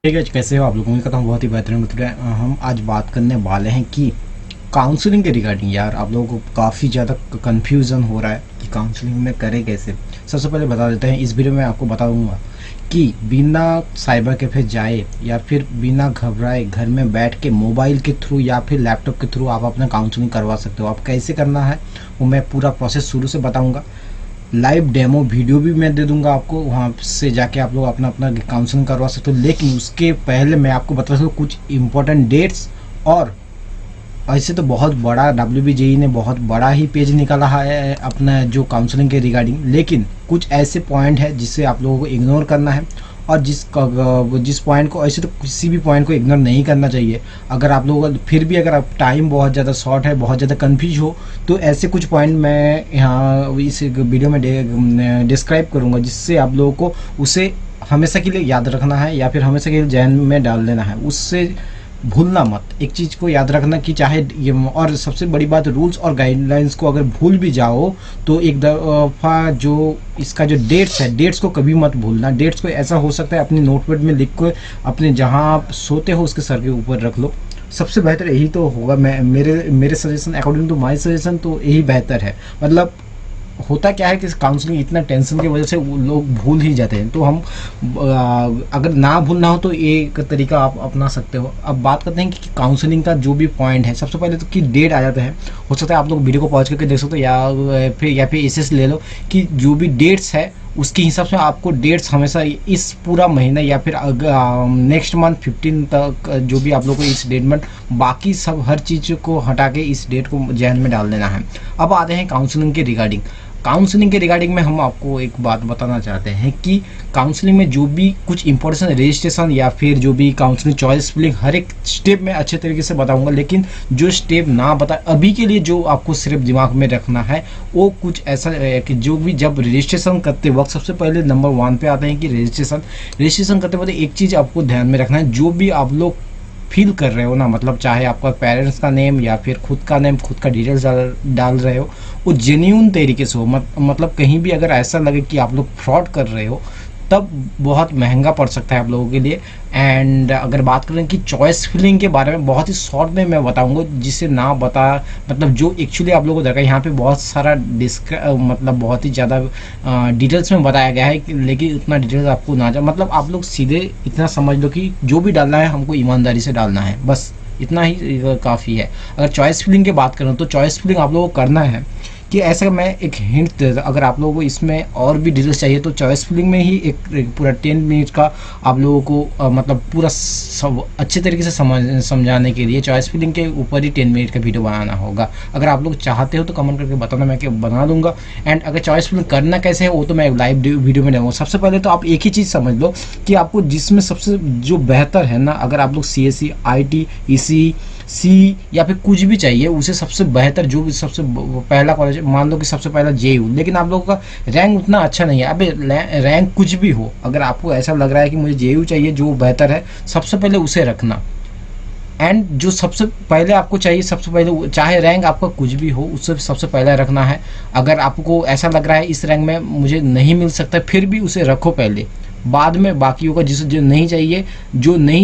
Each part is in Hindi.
ठीक है, कैसे हो आप लोग? उम्मीद करता हूँ बहुत ही बेहतरीन। हम आज बात करने वाले हैं कि काउंसलिंग के रिगार्डिंग। यार आप लोगों को काफ़ी ज़्यादा कन्फ्यूज़न हो रहा है कि काउंसलिंग में करें कैसे। सबसे पहले बता देते हैं, इस वीडियो में आपको बता दूंगा कि बिना साइबर कैफे जाए या फिर बिना घबराए घर में बैठ के मोबाइल के थ्रू या फिर लैपटॉप के थ्रू आप अपना काउंसलिंग करवा सकते हो। आप कैसे करना है वो मैं पूरा प्रोसेस शुरू से बताऊँगा। लाइव डेमो वीडियो भी मैं दे दूंगा आपको, वहाँ से जाके आप लोग अपना अपना काउंसलिंग करवा सकते हो। लेकिन उसके पहले मैं आपको बता दूँ कुछ इंपॉर्टेंट डेट्स। और ऐसे तो बहुत बड़ा WBJE ने बहुत बड़ा ही पेज निकाला है अपना जो काउंसलिंग के रिगार्डिंग, लेकिन कुछ ऐसे पॉइंट है जिसे आप लोगों को इग्नोर करना है। और जिस पॉइंट को, ऐसे तो किसी भी पॉइंट को इग्नोर नहीं करना चाहिए। अगर आप लोगों का फिर भी अगर आप टाइम बहुत ज़्यादा शॉर्ट है, बहुत ज़्यादा कंफ्यूज हो, तो ऐसे कुछ पॉइंट मैं यहाँ इस वीडियो में डिस्क्राइब करूँगा, जिससे आप लोगों को उसे हमेशा के लिए याद रखना है या फिर हमेशा के लिए जहन में डाल देना है। उससे भूलना मत। एक चीज़ को याद रखना कि चाहे ये, और सबसे बड़ी बात, रूल्स और गाइडलाइंस को अगर भूल भी जाओ तो एक दफ़ा जो इसका जो डेट्स है, डेट्स को कभी मत भूलना। डेट्स को ऐसा हो सकता है अपनी नोटपैड में लिख कर अपने जहाँ आप सोते हो उसके सर के ऊपर रख लो। सबसे बेहतर यही तो होगा। मैं मेरे suggestion, according to my suggestion, तो यही बेहतर है। मतलब होता क्या है कि काउंसलिंग इतना टेंशन की वजह से वो लोग भूल ही जाते हैं। तो हम अगर ना भूलना हो तो एक तरीका आप अपना सकते हो। अब बात करते हैं कि काउंसलिंग का जो भी पॉइंट है, सबसे पहले तो कि डेट आ जाता है। हो सकता है आप लोग वीडियो को पॉज करके देख सकते हो या फिर ऐसे ले लो कि जो भी डेट्स है उसके हिसाब से आपको डेट्स हमेशा इस पूरा महीना या फिर नेक्स्ट मंथ 15 तक जो भी आप लोग को इस डेट में, बाकी सब हर चीज़ को हटा के इस डेट को जहन में डाल देना है। अब आते हैं काउंसलिंग के रिगार्डिंग। काउंसलिंग के रिगार्डिंग में हम आपको एक बात बताना चाहते हैं कि काउंसलिंग में जो भी कुछ इंपॉर्टेंट रजिस्ट्रेशन या फिर जो भी काउंसलिंग चॉइस फिलिंग, हर एक स्टेप में अच्छे तरीके से बताऊंगा। लेकिन जो स्टेप ना बता अभी के लिए, जो आपको सिर्फ दिमाग में रखना है वो कुछ ऐसा है कि जो भी जब रजिस्ट्रेशन करते वक्त सबसे पहले नंबर 1 पे आते हैं कि रजिस्ट्रेशन करते वक्त एक चीज़ आपको ध्यान में रखना है। जो भी आप लोग फील कर रहे हो ना, मतलब चाहे आपका पेरेंट्स का नेम या फिर खुद का नेम, खुद का डिटेल्स डाल रहे हो, वो जेन्यून तरीके से हो। मतलब कहीं भी अगर ऐसा लगे कि आप लोग फ्रॉड कर रहे हो तब बहुत महंगा पड़ सकता है आप लोगों के लिए। एंड अगर बात करें कि चॉइस फिलिंग के बारे में, बहुत ही शॉर्ट में मैं बताऊंगा, जिसे ना बता मतलब जो एक्चुअली आप लोगों को दरकार। यहाँ पे बहुत सारा मतलब बहुत ही ज़्यादा डिटेल्स में बताया गया है लेकिन उतना डिटेल्स आपको ना जाए। मतलब आप लोग सीधे इतना समझ लो कि जो भी डालना है हमको ईमानदारी से डालना है, बस इतना ही काफ़ी है। अगर चॉइस फिलिंग की बात करूँ तो चॉइस फिलिंग आप लोगों को करना है कि ऐसा, मैं एक हिंट देता, अगर आप लोगों को इसमें और भी डिटेल्स चाहिए तो चॉइस फिलिंग में ही एक पूरा 10 मिनट का आप लोगों को मतलब पूरा सब अच्छे तरीके से समझाने के लिए चॉइस फिलिंग के ऊपर ही 10 मिनट का वीडियो बनाना होगा। अगर आप लोग चाहते हो तो कमेंट करके बताना, मैं बना दूंगा। एंड अगर चॉइस फिलिंग करना कैसे है वो तो मैं लाइव वीडियो में दूँगा। सबसे पहले तो आप एक ही चीज़ समझ लो कि आपको जिसमें सबसे जो बेहतर है ना, अगर आप लोग CSE, IT, ECE, सी या फिर कुछ भी चाहिए, उसे सबसे बेहतर जो भी सबसे पहला कॉलेज, मान लो कि सबसे पहला JU, लेकिन आप लोगों का रैंक उतना अच्छा नहीं है। अबे रैंक कुछ भी हो, अगर आपको ऐसा लग रहा है कि मुझे JU चाहिए जो बेहतर है, सबसे पहले उसे रखना। एंड जो सबसे पहले आपको चाहिए, सबसे पहले चाहे रैंक आपका कुछ भी हो, उससे सबसे पहले रखना है। अगर आपको ऐसा लग रहा है इस रैंक में मुझे नहीं मिल सकता, फिर भी उसे रखो पहले, बाद में बाकियों का जिसे जो नहीं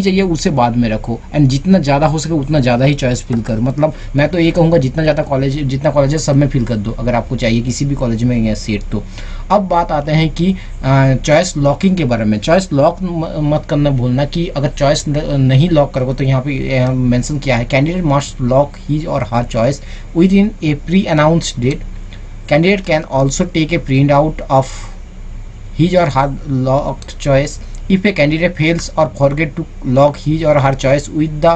चाहिए उसे बाद में रखो। एंड जितना ज़्यादा हो सके उतना ज़्यादा ही चॉइस फिल करो। मतलब मैं तो ये कहूँगा जितना कॉलेज है सब में फिल कर दो, अगर आपको चाहिए किसी भी कॉलेज में या सीट तो। अब बात आते हैं कि चॉइस लॉकिंग के बारे में। चॉइस लॉक मत करना भूलना कि अगर चॉइस नहीं लॉक करोगे तो यहाँ पे मेंशन किया है, कैंडिडेट मस्ट लॉक हिज और her choice within a pre announced date. Candidate can also take a print out of his or her locked choice. If a candidate fails or forget to lock his or her choice with the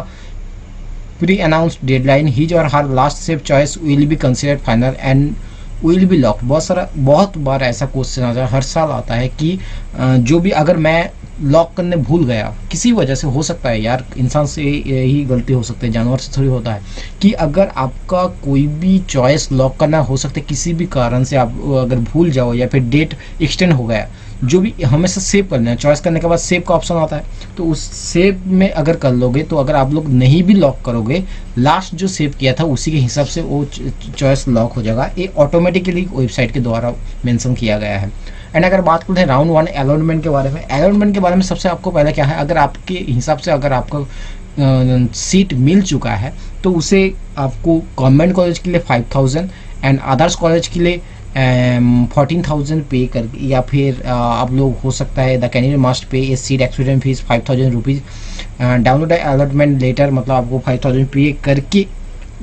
pre-announced deadline, his or her last saved choice will be considered final and will be locked. बहुत बार ऐसा क्वेश्चन आता है, हर साल आता है कि जो भी अगर मैं लॉक करने भूल गया किसी वजह से, हो सकता है यार इंसान से यही गलती हो सकती है, जानवर से थोड़ी होता है, कि अगर आपका कोई भी चॉइस लॉक करना हो सकता है किसी भी कारण से आप अगर भूल जाओ या फिर डेट एक्सटेंड हो गया, जो भी हमेशा सेव करना है। चॉइस करने के बाद सेव का ऑप्शन आता है, तो उस सेव में अगर कर लोगे तो अगर आप लोग नहीं भी लॉक करोगे, लास्ट जो सेव किया था उसी के हिसाब से वो चॉइस लॉक हो जाएगा। ये ऑटोमेटिकली वेबसाइट के द्वारा मेंशन किया गया है। एंड अगर बात करते हैं राउंड 1 अलॉटमेंट के बारे में, अलॉटमेंट के बारे में सबसे आपको पहले क्या है, अगर आपके हिसाब से अगर आपको सीट मिल चुका है तो उसे आपको गवर्नमेंट कॉलेज के लिए 5000 एंड अदर्स कॉलेज के लिए 14,000 पे कर, या फिर आप लोग हो सकता है the candidate must pay a seat experience fees 5,000 rupees, download allotment letter, मतलब आपको 5,000 पे करके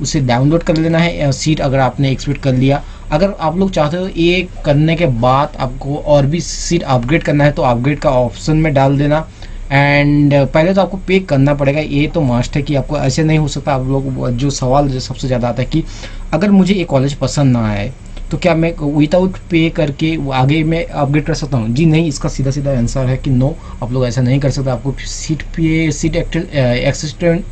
उसे डाउनलोड कर लेना है सीट अगर आपने एक्सपेक्ट कर लिया। अगर आप लोग चाहते हो ये करने के बाद आपको और भी सीट अपग्रेड करना है तो अपग्रेड का ऑप्शन में डाल देना। एंड पहले तो आपको पे करना पड़ेगा, ये तो मस्ट है कि आपको ऐसे नहीं हो सकता। आप लोग जो सवाल जो सबसे ज़्यादा आता है कि अगर मुझे ये कॉलेज पसंद ना आए तो क्या मैं विदाउट पे करके आगे मैं अपग्रेड कर सकता हूँ? जी नहीं, इसका सीधा सीधा आंसर है कि नो, आप लोग ऐसा नहीं कर सकते। आपको सीट पे सीट एक्सिस्टेंट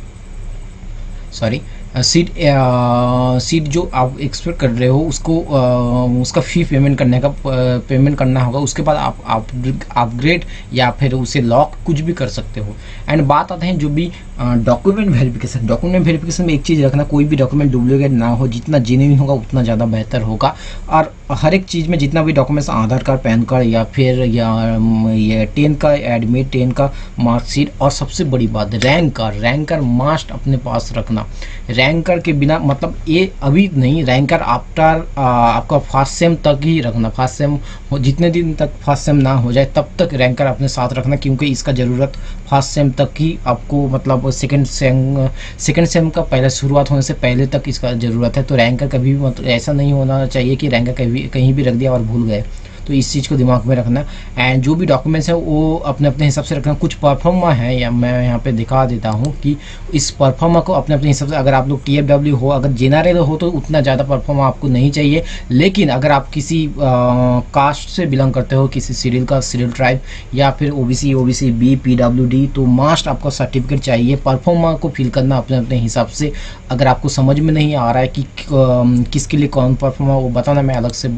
सॉरी सीट जो आप एक्सपेक्ट कर रहे हो उसको उसका फ़ी पेमेंट करना होगा। उसके बाद आप अपग्रेड या फिर उसे लॉक कुछ भी कर सकते हो। एंड बात आते हैं जो भी डॉक्यूमेंट वेरिफिकेशन में एक चीज़ रखना, कोई भी डॉक्यूमेंट डुप्लीकेट ना हो, जितना जेन्युइन होगा उतना ज़्यादा बेहतर होगा। और हर एक चीज़ में जितना भी डॉक्यूमेंट्स, आधार कार्ड, पैन कार्ड या फिर ये 10 का एडमिट, 10 का मार्कशीट, और सबसे बड़ी बात रैंक कार्ड मस्ट अपने पास रखना। रैंकर के बिना, मतलब ये अभी नहीं, रैंकर आफ्टर आपका फर्स्ट सेम तक ही रखना। फर्स्ट सेम जितने दिन तक फर्स्ट सेम ना हो जाए तब तक रैंकर अपने साथ रखना, क्योंकि इसका ज़रूरत फर्स्ट सेम तक ही आपको, मतलब सेकंड सेम का पहले शुरुआत होने से पहले तक इसका ज़रूरत है। तो रैंकर कभी भी मतलब ऐसा नहीं होना चाहिए कि रैंकर कहीं भी रख दिया और भूल गए। तो इस चीज़ को दिमाग में रखना। एंड जो भी डॉक्यूमेंट्स है वो अपने अपने हिसाब से रखना। कुछ परफॉर्मा है, या मैं यहाँ पे दिखा देता हूँ कि इस परफॉर्मा को अपने अपने हिसाब से, अगर आप लोग TFW हो, अगर जनरल हो तो उतना ज़्यादा परफॉर्मा आपको नहीं चाहिए। लेकिन अगर आप किसी कास्ट से बिलोंग करते हो, किसी सीरियल ट्राइब, या फिर OBC B PWD, तो मस्ट आपका सर्टिफिकेट चाहिए। परफॉर्मा को फिल करना अपने अपने हिसाब से। अगर आपको समझ में नहीं आ रहा है कि किसके लिए कौन परफॉर्मा, वो बताना, मैं अलग से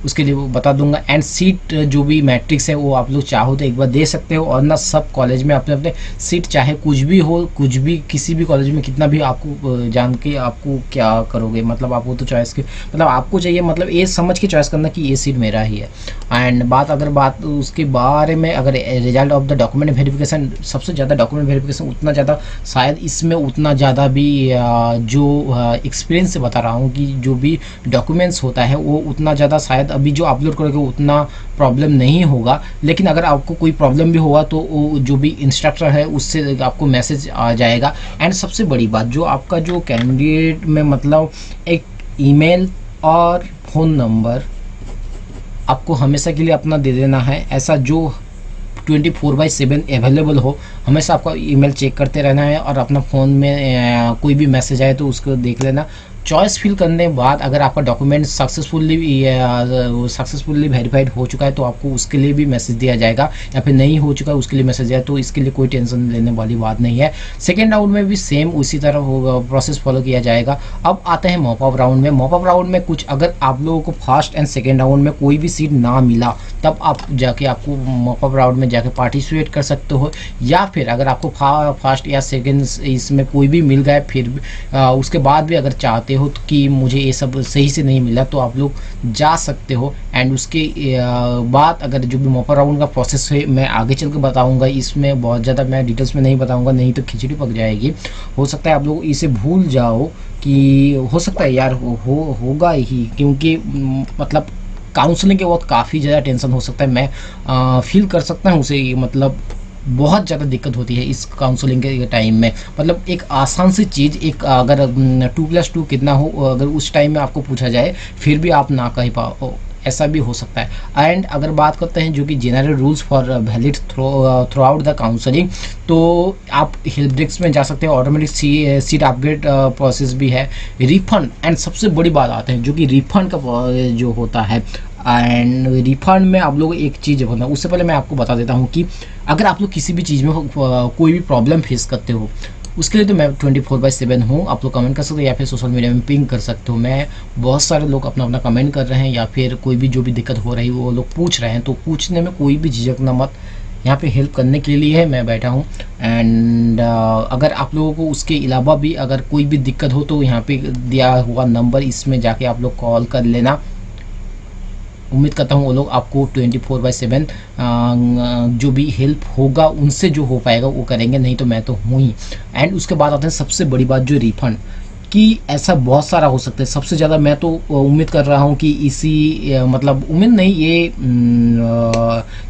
उसके लिए बता दूंगा। एंड सीट जो भी मैट्रिक्स है वो आप लोग चाहो तो एक बार दे सकते हो, और ना सब कॉलेज में अपने अपने सीट, चाहे कुछ भी हो, कुछ भी किसी भी कॉलेज में कितना भी आपको जान के आपको क्या करोगे, मतलब आपको तो चॉइस के, मतलब आपको चाहिए, मतलब ये समझ के चॉइस करना कि ये सीट मेरा ही है। एंड बात उसके बारे में, अगर result of the document verification, सबसे ज़्यादा डॉक्यूमेंट वेरिफिकेशन उतना ज़्यादा शायद इसमें उतना ज़्यादा भी जो एक्सपीरियंस से बता रहा हूँ कि जो भी डॉक्यूमेंट्स होता है वो उतना ज़्यादा शायद अभी जो अपलोड करोगे उतना प्रॉब्लम नहीं होगा। लेकिन अगर आपको कोई प्रॉब्लम भी होगा तो वो जो भी इंस्ट्रक्टर है उससे आपको मैसेज आ जाएगा। एंड सबसे बड़ी बात, जो आपका जो कैंडिडेट में, मतलब एक ईमेल और फ़ोन नंबर आपको हमेशा के लिए अपना दे देना है, ऐसा जो 24/7 अवेलेबल हो। हमेशा आपका ईमेल चेक करते रहना है, और अपना फ़ोन में कोई भी मैसेज आए तो उसको देख लेना। चॉइस फिल करने के बाद अगर आपका डॉक्यूमेंट सक्सेसफुली वेरीफाइड हो चुका है तो आपको उसके लिए भी मैसेज दिया जाएगा, या फिर नहीं हो चुका है उसके लिए मैसेज दिया, तो इसके लिए कोई टेंशन लेने वाली बात नहीं है। सेकेंड राउंड में भी सेम उसी तरह होगा, प्रोसेस फॉलो किया जाएगा। अब आते हैं मॉपअप राउंड में। मॉपअप राउंड में कुछ, अगर आप लोगों को फर्स्ट एंड सेकेंड राउंड में कोई भी सीट ना मिला तब आप जाके आपको मॉपअप राउंड में जाके पार्टिसिपेट कर सकते हो, या फिर अगर आपको फर्स्ट या सेकेंड इसमें कोई भी मिल गया फिर उसके बाद भी अगर चाहते हो तो कि मुझे ये सब सही से नहीं मिला तो आप लोग जा सकते हो। एंड उसके बाद अगर जो भी मॉपअप राउंड का प्रोसेस है मैं आगे चल के बताऊँगा, इसमें बहुत ज़्यादा मैं डिटेल्स में नहीं बताऊँगा, नहीं तो खिचड़ी पक जाएगी। हो सकता है आप लोग इसे भूल जाओ, कि हो सकता है यार होगा ही, क्योंकि मतलब काउंसलिंग के वक्त काफ़ी ज़्यादा टेंशन हो सकता है। मैं फील कर सकता हूँ उसे, मतलब बहुत ज़्यादा दिक्कत होती है इस काउंसलिंग के टाइम में। मतलब एक आसान सी चीज़, एक अगर 2+2 कितना हो, अगर उस टाइम में आपको पूछा जाए फिर भी आप ना कह पाओ, ऐसा भी हो सकता है। एंड अगर बात करते हैं जो कि general rules for valid through out the counselling, तो आप हेल्प डेस्क में जा सकते हो। ऑटोमेटिक सीट अपग्रेड प्रोसेस भी है। रिफंड, एंड सबसे बड़ी बात आते हैं जो कि रिफंड का जो होता है। एंड रिफंड में आप लोग एक चीज़ होता है, उससे पहले मैं आपको बता देता हूँ कि अगर आप लोग किसी भी चीज़ में कोई भी प्रॉब्लम फेस करते हो, उसके लिए तो मैं 24/7 हूँ। आप लोग कमेंट कर सकते हो या फिर सोशल मीडिया में पिंग कर सकते हो। मैं बहुत सारे लोग अपना अपना कमेंट कर रहे हैं, या फिर कोई भी जो भी दिक्कत हो रही है वो लोग पूछ रहे हैं, तो पूछने में कोई भी झिझकना मत। यहाँ पे हेल्प करने के लिए है मैं बैठा हूँ। एंड अगर आप लोगों को उसके अलावा भी अगर कोई भी दिक्कत हो तो यहाँ पे दिया हुआ नंबर, इसमें जाके आप लोग कॉल कर लेना। उम्मीद करता हूँ वो लोग आपको 24/7 जो भी हेल्प होगा उनसे जो हो पाएगा वो करेंगे, नहीं तो मैं तो हूँ ही। एंड उसके बाद आते हैं सबसे बड़ी बात, जो रिफंड कि ऐसा बहुत सारा हो सकता है। सबसे ज़्यादा मैं तो उम्मीद कर रहा हूँ कि इसी मतलब उम्मीद नहीं, ये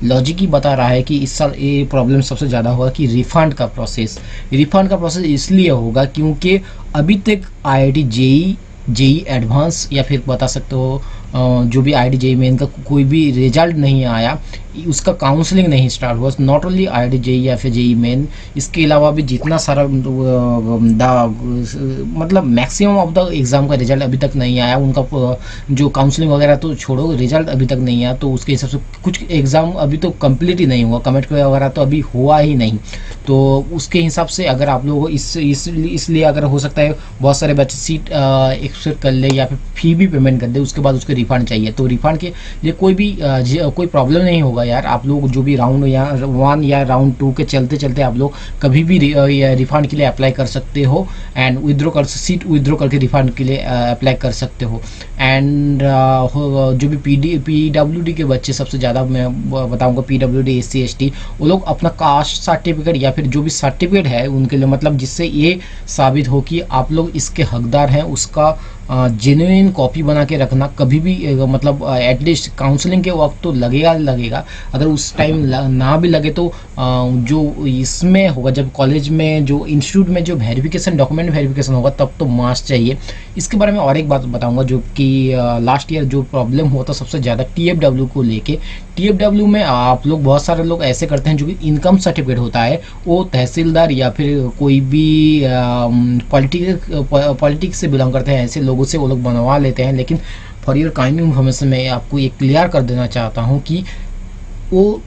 लॉजिक ही बता रहा है कि इस साल ये प्रॉब्लम सबसे ज़्यादा होगा कि रिफ़ंड का प्रोसेस इसलिए होगा क्योंकि अभी तक आईआईटी जेई एडवांस या फिर बता सकते हो जो भी आईआईटी जेई मेन का कोई भी रिजल्ट नहीं आया, उसका काउंसलिंग नहीं स्टार्ट हुआ। नॉट ओनली आईआईटी जेई या फिर जेई मेन, इसके अलावा भी जितना सारा मतलब मैक्सिमम ऑफ द एग्ज़ाम का रिजल्ट अभी तक नहीं आया उनका। जो काउंसलिंग वगैरह तो छोड़ो, रिजल्ट अभी तक नहीं आया, तो उसके हिसाब से कुछ एग्ज़ाम अभी तो कंप्लीट ही नहीं हुआ, कमेंट वगैरह तो अभी हुआ ही नहीं। तो उसके हिसाब से अगर आप लोगों को इसलिए अगर हो सकता है बहुत सारे बच्चे सीट एक्सेप्ट कर ले या फिर फी भी पेमेंट कर दे, उसके बाद उसके रिफंड चाहिए। तो रिफंड के लिए कोई प्रॉब्लम नहीं होगा यार। आप लोग जो भी राउंड या 1 या राउंड 2 के चलते चलते आप लोग कभी भी रिफंड के लिए अप्लाई कर सकते हो, एंड सीट विदड्रॉ करके रिफंड के लिए अप्लाई कर सकते हो। एंड जो भी पीडब्ल्यूडी के बच्चे, सबसे ज़्यादा मैं बताऊंगा पीडब्ल्यूडी SC ST, वो लोग अपना कास्ट सर्टिफिकेट या फिर जो भी सर्टिफिकेट है उनके लिए, मतलब जिससे ये साबित हो कि आप लोग इसके हकदार हैं, उसका जेन्युइन कॉपी बना के रखना। कभी भी मतलब एटलीस्ट काउंसलिंग के वक्त तो लगेगा। अगर उस टाइम ना भी लगे तो जो इसमें होगा, जब कॉलेज में जो इंस्टीट्यूट में जो वेरिफिकेशन, डॉक्यूमेंट वेरिफिकेशन होगा, तब तो मास्क चाहिए। इसके बारे में और एक बात बताऊंगा, जो कि लास्ट ईयर जो प्रॉब्लम हुआ था सबसे ज़्यादा TFW को लेके। TFW में आप लोग, बहुत सारे लोग ऐसे करते हैं जो कि इनकम सर्टिफिकेट होता है, वो तहसीलदार या फिर कोई भी पॉलिटिक्स से बिलोंग करते हैं ऐसे लोगों से वो लोग बनवा लेते हैं। लेकिन फॉर योर काइंड इन्फॉर्मेशन मैं आपको ये क्लियर कर देना चाहता हूँ कि वो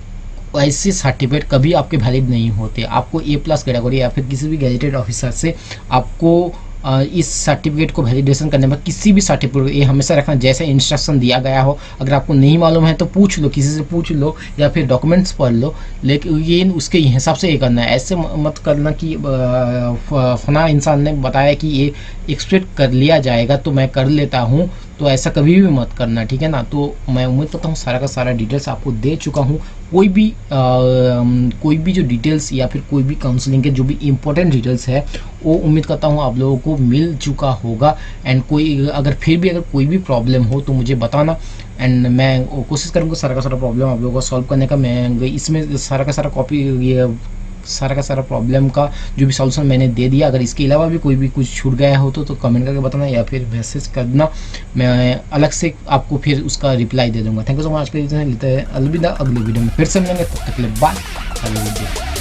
ऐसे सर्टिफिकेट कभी आपके वैलिड नहीं होते। आपको A+ कैटेगरी या फिर किसी भी गैजेटेड ऑफिसर से आपको इस सर्टिफिकेट को वैलिडेशन करने में, किसी भी सर्टिफिकेट ये हमेशा रखना जैसे इंस्ट्रक्शन दिया गया हो। अगर आपको नहीं मालूम है तो पूछ लो, किसी से पूछ लो या फिर डॉक्यूमेंट्स पढ़ लो, लेकिन उसके हिसाब से ये करना है। ऐसे मत करना कि फना इंसान ने बताया कि ये एक्सपेक्ट कर लिया जाएगा तो मैं कर लेता हूँ, तो ऐसा कभी भी मत करना, ठीक है ना। तो मैं उम्मीद करता हूँ सारा का सारा डिटेल्स आपको दे चुका हूँ। कोई भी जो डिटेल्स या फिर कोई भी काउंसलिंग के जो भी इम्पोर्टेंट डिटेल्स है वो उम्मीद करता हूँ आप लोगों को मिल चुका होगा। एंड अगर कोई भी प्रॉब्लम हो तो मुझे बताना, एंड मैं कोशिश करूँगा सारा का सारा प्रॉब्लम आप लोगों को सॉल्व करने का। मैं इसमें सारा का सारा प्रॉब्लम का जो भी सॉल्यूशन मैंने दे दिया। अगर इसके अलावा भी कोई भी कुछ छूट गया हो तो कमेंट करके बताना या फिर मैसेज करना, मैं अलग से आपको फिर उसका रिप्लाई दे दूंगा। Thank you so much. आज के लिए लेते हैं अलविदा, अगले वीडियो में फिर से मिलेंगे, तब तक के लिए बाय।